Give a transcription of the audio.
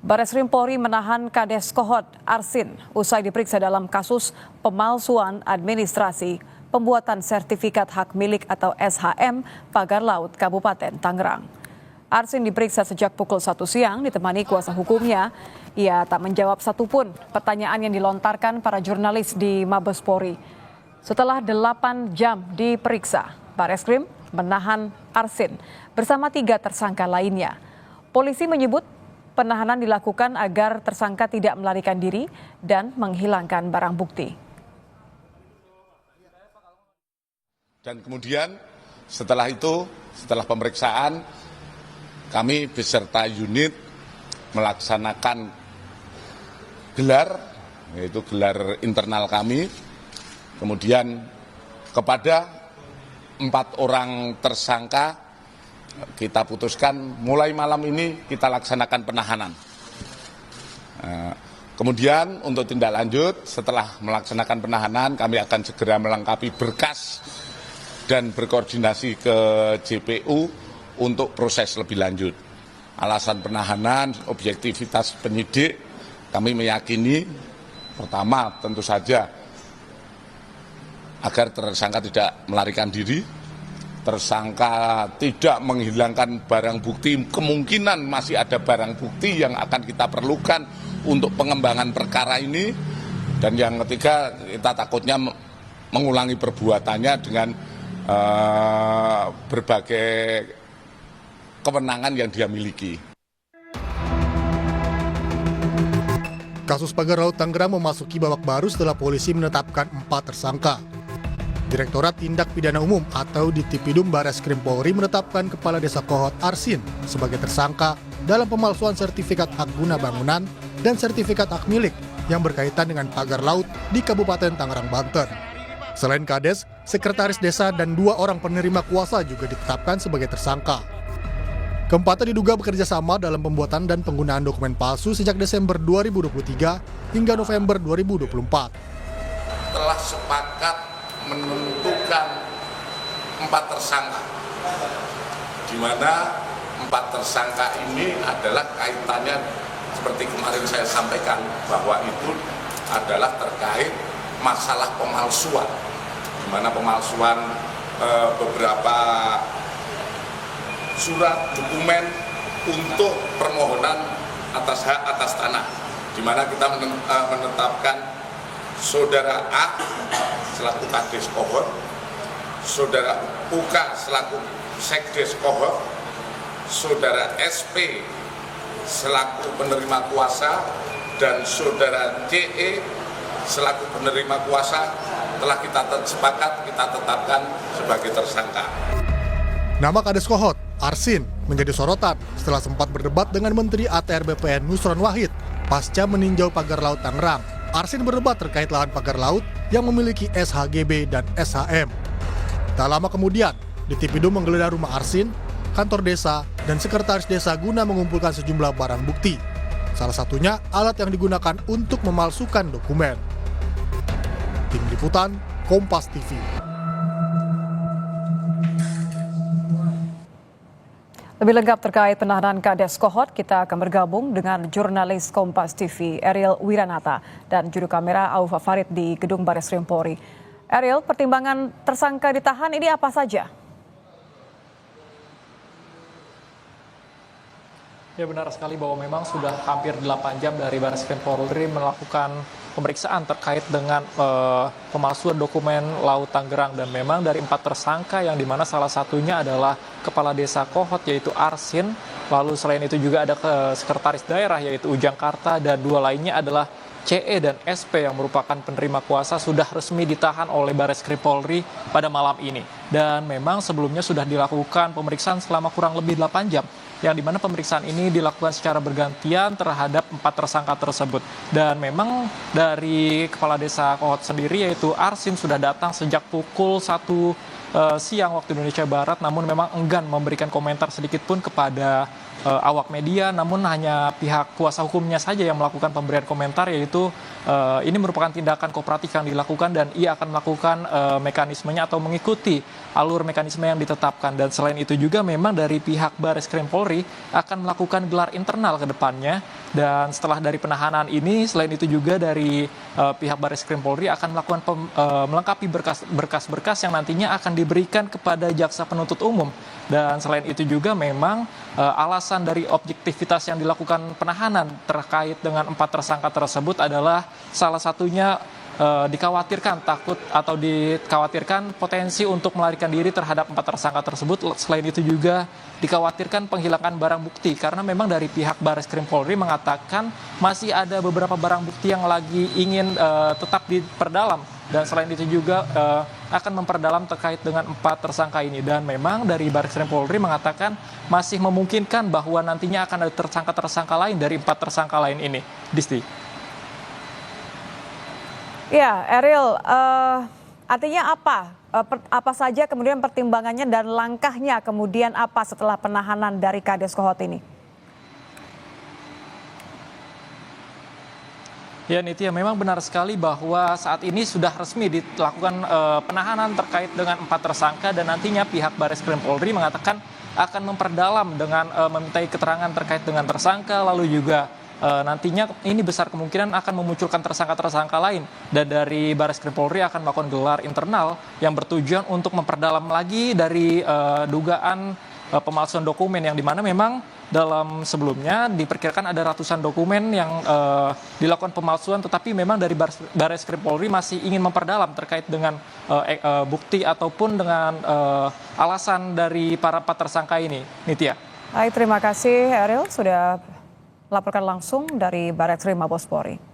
Bareskrim Polri menahan Kades Kohot Arsin usai diperiksa dalam kasus pemalsuan administrasi pembuatan sertifikat hak milik atau SHM Pagar Laut Kabupaten Tangerang. Arsin diperiksa sejak pukul 1 siang ditemani kuasa hukumnya. Ia tak menjawab satupun pertanyaan yang dilontarkan para jurnalis di Mabes Polri. Setelah 8 jam diperiksa, Bareskrim menahan Arsin bersama 3 tersangka lainnya. Polisi menyebut penahanan dilakukan agar tersangka tidak melarikan diri dan menghilangkan barang bukti. Dan kemudian setelah itu, setelah pemeriksaan, kami beserta unit melaksanakan gelar, yaitu gelar internal kami. Kemudian kepada 4 orang tersangka kita putuskan mulai malam ini kita laksanakan penahanan. Kemudian untuk tindak lanjut setelah melaksanakan penahanan kami akan segera melengkapi berkas dan berkoordinasi ke JPU untuk proses lebih lanjut. Alasan penahanan, objektivitas penyidik, kami meyakini pertama tentu saja agar tersangka tidak melarikan diri, tersangka tidak menghilangkan barang bukti, kemungkinan masih ada barang bukti yang akan kita perlukan untuk pengembangan perkara ini. Dan yang ketiga, kita takutnya mengulangi perbuatannya dengan berbagai kewenangan yang dia miliki. Kasus Pagar Laut Tangerang memasuki babak baru setelah polisi menetapkan 4 tersangka. Direktorat Tindak Pidana Umum atau Ditipidum Bareskrim Polri menetapkan Kepala Desa Kohot Arsin sebagai tersangka dalam pemalsuan sertifikat hak guna bangunan dan sertifikat hak milik yang berkaitan dengan pagar laut di Kabupaten Tangerang, Banten. Selain Kades, Sekretaris Desa dan 2 orang penerima kuasa juga ditetapkan sebagai tersangka. Keempatnya diduga bekerja sama dalam pembuatan dan penggunaan dokumen palsu sejak Desember 2023 hingga November 2024. Telah sepakat menentukan 4 tersangka, di mana 4 tersangka ini adalah kaitannya seperti kemarin saya sampaikan bahwa itu adalah terkait masalah pemalsuan, di mana pemalsuan beberapa surat dokumen untuk permohonan atas hak atas tanah, di mana kita menetapkan Saudara A selaku Kades Kohot, Saudara UK selaku Sekdes Kohot, Saudara SP selaku penerima kuasa, dan Saudara CE selaku penerima kuasa telah kita sepakat kita tetapkan sebagai tersangka. Nama Kades Kohot Arsin menjadi sorotan setelah sempat berdebat dengan Menteri ATR BPN Nusron Wahid pasca meninjau pagar laut Tangerang. Arsin berdebat terkait lahan pagar laut yang memiliki SHGB dan SHM. Tak lama kemudian, Ditipidum menggeledah rumah Arsin, kantor desa, dan sekretaris desa guna mengumpulkan sejumlah barang bukti. Salah satunya alat yang digunakan untuk memalsukan dokumen. Tim Liputan, Kompas TV. Lebih lengkap terkait penahanan Kades Kohot, kita akan bergabung dengan jurnalis Kompas TV Ariel Wiranata dan juru kamera Aufa Farid di Gedung Bareskrim Polri. Ariel, pertimbangan tersangka ditahan ini apa saja? Ya, benar sekali bahwa memang sudah hampir 8 jam dari Bareskrim Polri melakukan pemeriksaan terkait dengan pemalsuan dokumen Laut Tangerang, dan memang dari 4 tersangka yang dimana salah satunya adalah Kepala Desa Kohot yaitu Arsin, lalu selain itu juga ada sekretaris daerah yaitu Ujang Karta, dan 2 lainnya adalah CE dan SP yang merupakan penerima kuasa sudah resmi ditahan oleh Bareskrim Polri pada malam ini. Dan memang sebelumnya sudah dilakukan pemeriksaan selama kurang lebih 8 jam. Yang dimana pemeriksaan ini dilakukan secara bergantian terhadap 4 tersangka tersebut. Dan memang dari Kepala Desa Kohot sendiri yaitu Arsin sudah datang sejak pukul 1 siang waktu Indonesia Barat, namun memang enggan memberikan komentar sedikit pun kepada awak media, namun hanya pihak kuasa hukumnya saja yang melakukan pemberian komentar, yaitu ini merupakan tindakan kooperatif yang dilakukan dan ia akan melakukan mekanismenya atau mengikuti alur mekanisme yang ditetapkan. Dan selain itu juga memang dari pihak Bareskrim Polri akan melakukan gelar internal ke depannya. Dan setelah dari penahanan ini, selain itu juga dari pihak Bareskrim Polri akan melakukan melengkapi berkas-berkas yang nantinya akan diberikan kepada jaksa penuntut umum. Dan selain itu juga memang alasan dari objektivitas yang dilakukan penahanan terkait dengan 4 tersangka tersebut adalah salah satunya dikhawatirkan takut atau dikhawatirkan potensi untuk melarikan diri terhadap 4 tersangka tersebut. Selain itu juga dikhawatirkan penghilangan barang bukti karena memang dari pihak Bareskrim Polri mengatakan masih ada beberapa barang bukti yang lagi ingin tetap diperdalam. Dan selain itu juga akan memperdalam terkait dengan 4 tersangka ini. Dan memang dari Bareskrim Polri mengatakan masih memungkinkan bahwa nantinya akan ada tersangka-tersangka lain dari 4 tersangka lain ini. Disti. Ya, Eril, artinya apa? Apa saja kemudian pertimbangannya dan langkahnya kemudian apa setelah penahanan dari Kades Kohot ini? Ya Nitya, memang benar sekali bahwa saat ini sudah resmi dilakukan penahanan terkait dengan 4 tersangka dan nantinya pihak Bareskrim Polri mengatakan akan memperdalam dengan memintai keterangan terkait dengan tersangka, lalu juga nantinya ini besar kemungkinan akan memunculkan tersangka-tersangka lain. Dan dari Bareskrim Polri akan melakukan gelar internal yang bertujuan untuk memperdalam lagi dari dugaan pemalsuan dokumen yang dimana memang dalam sebelumnya diperkirakan ada ratusan dokumen yang dilakukan pemalsuan, tetapi memang dari Bareskrim Polri masih ingin memperdalam terkait dengan bukti ataupun dengan alasan dari para 4 tersangka ini. Nitya. Baik, terima kasih Eril sudah melaporkan langsung dari Bareskrim Mabes Polri.